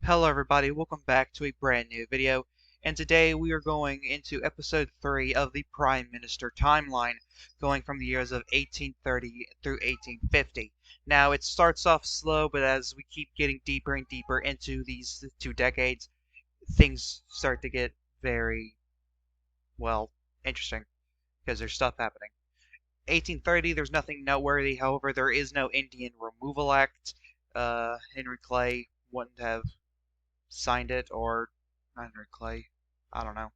Hello everybody, welcome back to a brand new video, and today we are going into episode 3 of the Prime Minister timeline, going from the years of 1830 through 1850. Now it starts off slow, but as we keep getting deeper and deeper into these two decades, things start to get very, well, interesting, because there's stuff happening. 1830, there's nothing noteworthy, however there is no Indian Removal Act. Henry Clay wouldn't have signed it, or not Henry Clay. I don't know.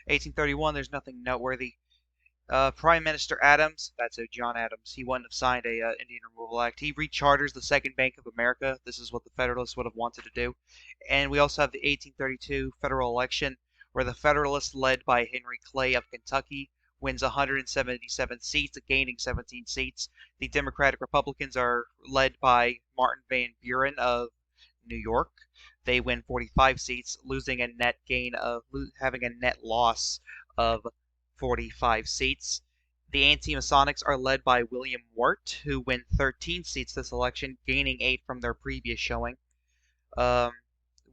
1831, there's nothing noteworthy. Prime Minister Adams, that's John Adams, he wouldn't have signed a Indian Removal Act. He recharters the Second Bank of America. This is what the Federalists would have wanted to do. And we also have the 1832 federal election, where the Federalists, led by Henry Clay of Kentucky, wins 177 seats, gaining 17 seats. The Democratic Republicans are led by Martin Van Buren of New York. They win 45 seats, losing a net gain of having a net loss of 45 seats. The Anti-Masonics are led by William Wirt, who win 13 seats this election, gaining 8 from their previous showing.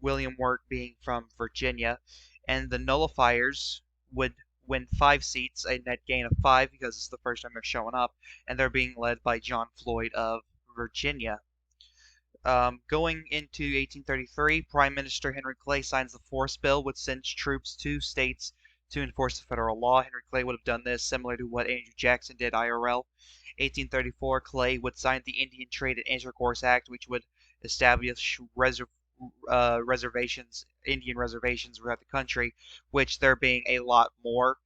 William Wirt being from Virginia. And the Nullifiers would win 5 seats, a net gain of 5 because it's the first time they're showing up, and they're being led by John Floyd of Virginia. Going into 1833, Prime Minister Henry Clay signs the Force Bill, which sends troops to states to enforce the federal law. Henry Clay would have done this similar to what Andrew Jackson did IRL. 1834, Clay would sign the Indian Trade and Intercourse Act, which would establish reservations, Indian reservations throughout the country, which there being a lot more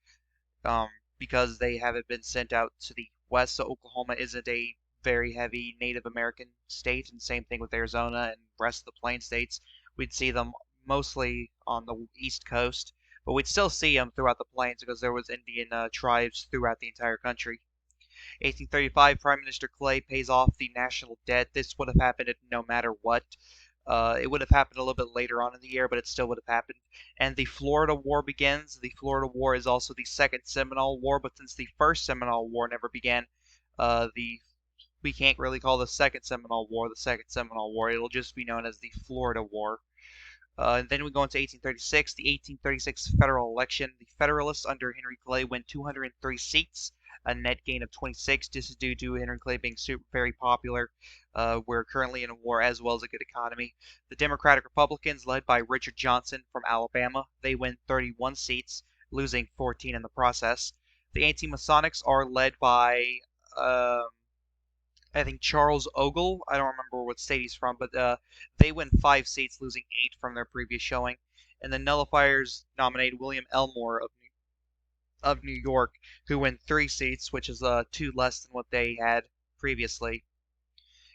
because they haven't been sent out to the west. So Oklahoma isn't a very heavy Native American state, and same thing with Arizona and the rest of the plain states. We'd see them mostly on the east coast, but we'd still see them throughout the plains because there was Indian tribes throughout the entire country. 1835, Prime Minister Clay pays off the national debt. This would have happened no matter what. It would have happened a little bit later on in the year, but it still would have happened. And the Florida War begins. The Florida War is also the second Seminole War, but since the first Seminole War never began, we can't really call the second Seminole War the second Seminole War. It'll just be known as the Florida War. And then we go into 1836, the 1836 federal election. The Federalists under Henry Clay win 203 seats, a net gain of 26. This is due to Henry Clay being very popular. We're currently in a war as well as a good economy. The Democratic Republicans, led by Richard Johnson from Alabama, they win 31 seats, losing 14 in the process. The Anti-Masonics are led by I think Charles Ogle. I don't remember what state he's from, but they win 5 seats, losing 8 from their previous showing. And the Nullifiers nominate William Elmore of New York, who win 3 seats, which is 2 less than what they had previously.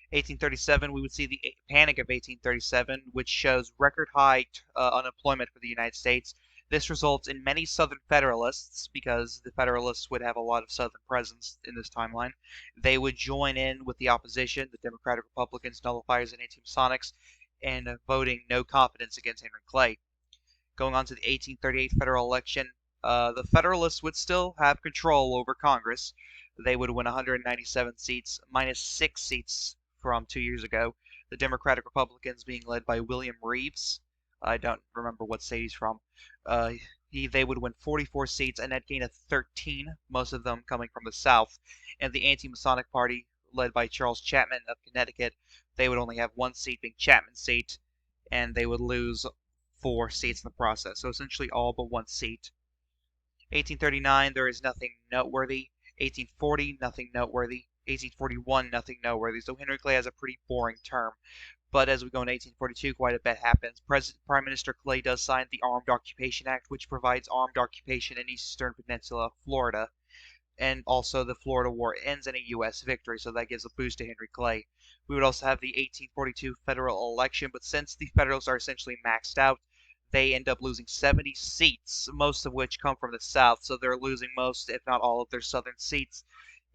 1837, we would see the Panic of 1837, which shows record high unemployment for the United States. This results in many Southern Federalists, because the Federalists would have a lot of Southern presence in this timeline. They would join in with the opposition, the Democratic Republicans, Nullifiers, and Anti-Masonics, in voting no confidence against Henry Clay. Going on to the 1838 federal election, the Federalists would still have control over Congress. They would win 197 seats, minus 6 seats from 2 years ago. The Democratic Republicans being led by William Reeves. I don't remember what state he's from. They would win 44 seats, a net gain of 13, most of them coming from the South. And the Anti-Masonic Party, led by Charles Chapman of Connecticut, they would only have 1 seat, being Chapman's seat, and they would lose 4 seats in the process. So essentially all but 1 seat. 1839, there is nothing noteworthy. 1840, nothing noteworthy. 1841, nothing noteworthy. So Henry Clay has a pretty boring term. But as we go into 1842, quite a bit happens. Prime Minister Clay does sign the Armed Occupation Act, which provides armed occupation in Eastern Peninsula, Florida. And also the Florida War ends in a U.S. victory, so that gives a boost to Henry Clay. We would also have the 1842 federal election, but since the Federalists are essentially maxed out, they end up losing 70 seats, most of which come from the South, so they're losing most, if not all, of their Southern seats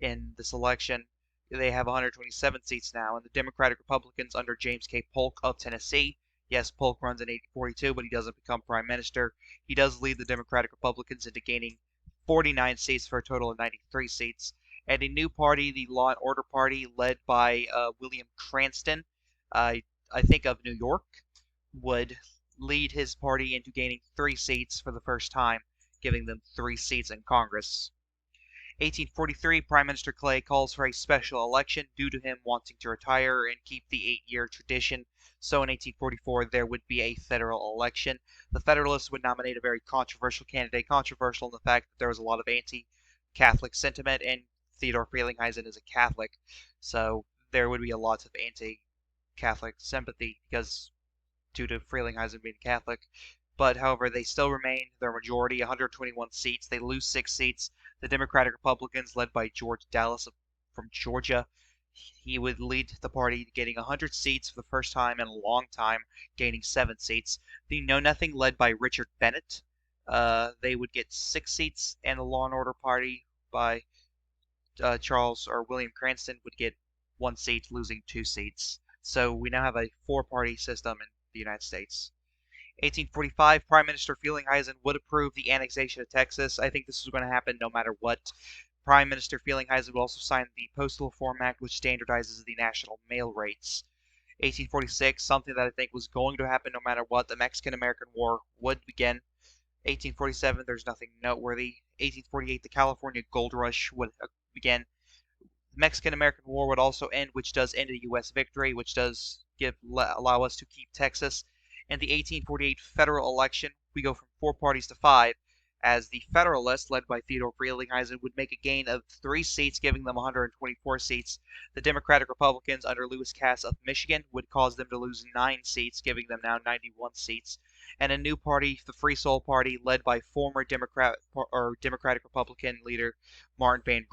in this election. They have 127 seats now, and the Democratic Republicans under James K. Polk of Tennessee. Yes, Polk runs in 1842, but he doesn't become prime minister. He does lead the Democratic Republicans into gaining 49 seats for a total of 93 seats. And a new party, the Law and Order Party, led by William Cranston, I think of New York. would lead his party into gaining 3 seats for the first time, giving them 3 seats in Congress. 1843, Prime Minister Clay calls for a special election due to him wanting to retire and keep the 8-year tradition. So in 1844, there would be a federal election. The Federalists would nominate a very controversial candidate, controversial in the fact that there was a lot of anti-Catholic sentiment, and Theodore Frelinghuysen is a Catholic, so there would be a lot of anti-Catholic sympathy because due to Frelinghuysen being Catholic. But however, they still remain their majority, 121 seats. They lose 6 seats. The Democratic Republicans, led by George Dallas from Georgia, he would lead the party, getting 100 seats for the first time in a long time, gaining 7 seats. The Know Nothing, led by Richard Bennett, they would get 6 seats, and the Law and Order Party by Charles or William Cranston would get 1 seat, losing 2 seats. So we now have a 4-party system in the United States. 1845, Prime Minister Frelinghuysen would approve the annexation of Texas. I think this was going to happen no matter what. Prime Minister Frelinghuysen would also sign the Postal Reform Act, which standardizes the national mail rates. 1846, something that I think was going to happen no matter what, the Mexican-American War would begin. 1847, there's nothing noteworthy. 1848, the California Gold Rush would begin. The Mexican-American War would also end, which does end a U.S. victory, which does allow us to keep Texas. In the 1848 federal election, we go from 4 parties to 5, as the Federalists, led by Theodore Frelinghuysen, would make a gain of 3 seats, giving them 124 seats. The Democratic Republicans, under Lewis Cass of Michigan, would cause them to lose 9 seats, giving them now 91 seats. And a new party, the Free Soil Party, led by former Democratic Republican leader Martin Van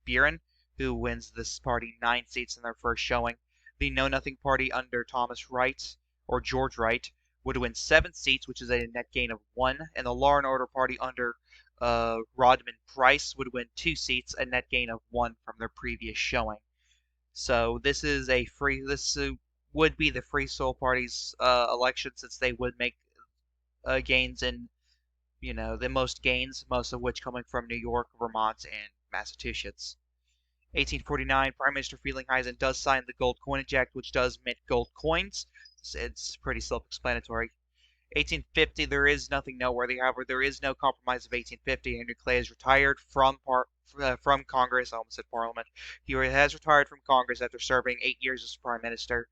Buren, who wins this party 9 seats in their first showing. The Know Nothing Party under Thomas Wright, or George Wright, would win 7 seats, which is a net gain of 1, and the Law and Order Party under Rodman Price would win 2 seats, a net gain of 1 from their previous showing. So this would be the Free Soil Party's election, since they would make gains in, the most gains, most of which coming from New York, Vermont, and Massachusetts. 1849, Prime Minister Frelinghuysen does sign the Gold Coinage Act, which does mint gold coins. It's pretty self-explanatory. 1850, there is nothing noteworthy. However, there is no compromise of 1850. Henry Clay is retired from Congress. I almost said Parliament. He has retired from Congress after serving 8 years as Prime Minister.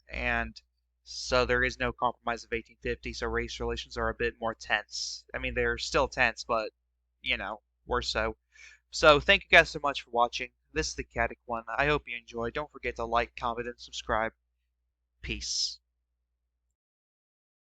And so there is no compromise of 1850, so race relations are a bit more tense. I mean, they're still tense, but, worse so. So thank you guys so much for watching. This is the Caddick One. I hope you enjoyed. Don't forget to like, comment, and subscribe. Peace.